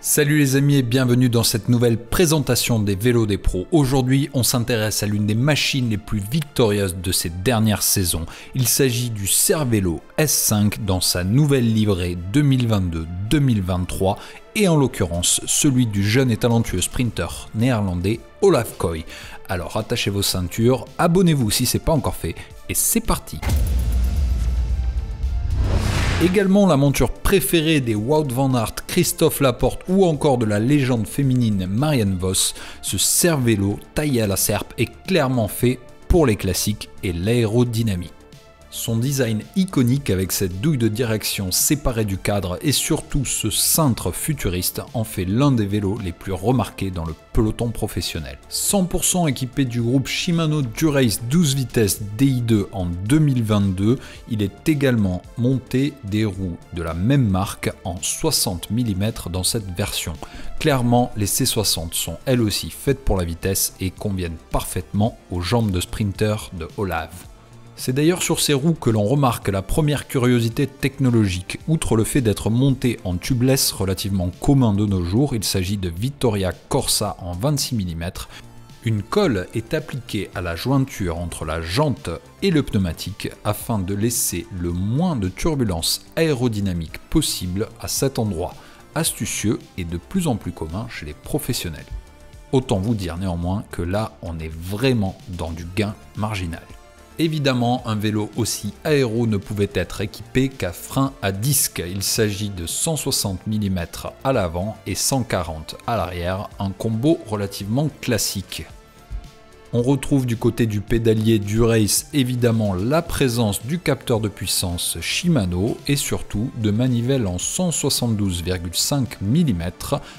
Salut les amis et bienvenue dans cette nouvelle présentation des vélos des pros. Aujourd'hui, on s'intéresse à l'une des machines les plus victorieuses de ces dernières saisons. Il s'agit du Cervélo S5 dans sa nouvelle livrée 2022-2023 et en l'occurrence celui du jeune et talentueux sprinter néerlandais Olav Kooi. Alors attachez vos ceintures, abonnez-vous si ce n'est pas encore fait et c'est parti. Également la monture préférée des Wout van Aert, Christophe Laporte ou encore de la légende féminine Marianne Vos, ce Cervélo taillé à la serpe est clairement fait pour les classiques et l'aérodynamie. Son design iconique avec cette douille de direction séparée du cadre et surtout ce cintre futuriste en fait l'un des vélos les plus remarqués dans le peloton professionnel. 100% équipé du groupe Shimano Dura-Ace 12 vitesses Di2 en 2022, il est également monté des roues de la même marque en 60 mm dans cette version. Clairement, les C60 sont elles aussi faites pour la vitesse et conviennent parfaitement aux jambes de sprinter de Olav. C'est d'ailleurs sur ces roues que l'on remarque la première curiosité technologique. Outre le fait d'être monté en tubeless relativement commun de nos jours, il s'agit de Vittoria Corsa en 26 mm. Une colle est appliquée à la jointure entre la jante et le pneumatique afin de laisser le moins de turbulence aérodynamique possible à cet endroit. Astucieux et de plus en plus commun chez les professionnels. Autant vous dire néanmoins que là, on est vraiment dans du gain marginal. Évidemment, un vélo aussi aéro ne pouvait être équipé qu'à frein à disque. Il s'agit de 160 mm à l'avant et 140 à l'arrière, un combo relativement classique. On retrouve du côté du pédalier Dura-Ace évidemment la présence du capteur de puissance Shimano et surtout de manivelles en 172,5 mm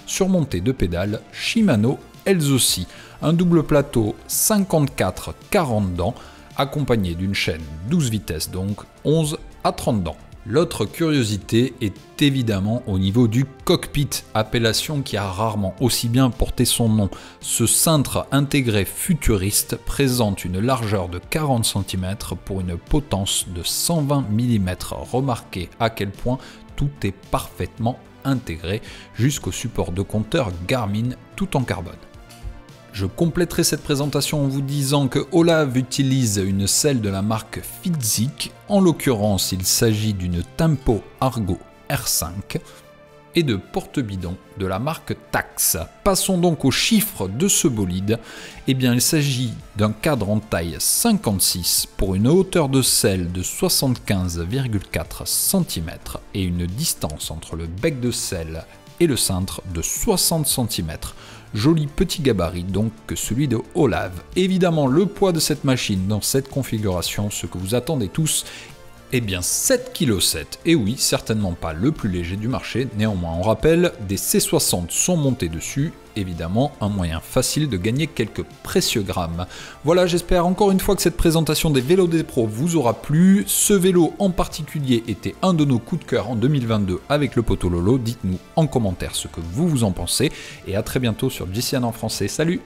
surmontées de pédales Shimano elles aussi. Un double plateau 54-40 dents accompagné d'une chaîne 12 vitesses donc 11 à 30 dents. L'autre curiosité est évidemment au niveau du cockpit, appellation qui a rarement aussi bien porté son nom. Ce cintre intégré futuriste présente une largeur de 40 cm pour une potence de 120 mm. Remarquez à quel point tout est parfaitement intégré jusqu'au support de compteur Garmin tout en carbone. Je compléterai cette présentation en vous disant que Olav utilise une selle de la marque Fizik, en l'occurrence il s'agit d'une Tempo Argo R5 et de porte-bidon de la marque Tacx. Passons donc aux chiffres de ce bolide. Eh bien il s'agit d'un cadre en taille 56 pour une hauteur de selle de 75,4 cm et une distance entre le bec de selle et le cintre de 60 cm. Joli petit gabarit donc que celui de Olav. Évidemment le poids de cette machine dans cette configuration, ce que vous attendez tous, eh bien 7,7 kg. Et oui, certainement pas le plus léger du marché, néanmoins on rappelle, des C60 sont montés dessus, évidemment un moyen facile de gagner quelques précieux grammes. Voilà, j'espère encore une fois que cette présentation des vélos des pros vous aura plu. Ce vélo en particulier était un de nos coups de cœur en 2022 avec le Poto Lolo. Dites-nous en commentaire ce que vous en pensez et à très bientôt sur JCN en français. Salut!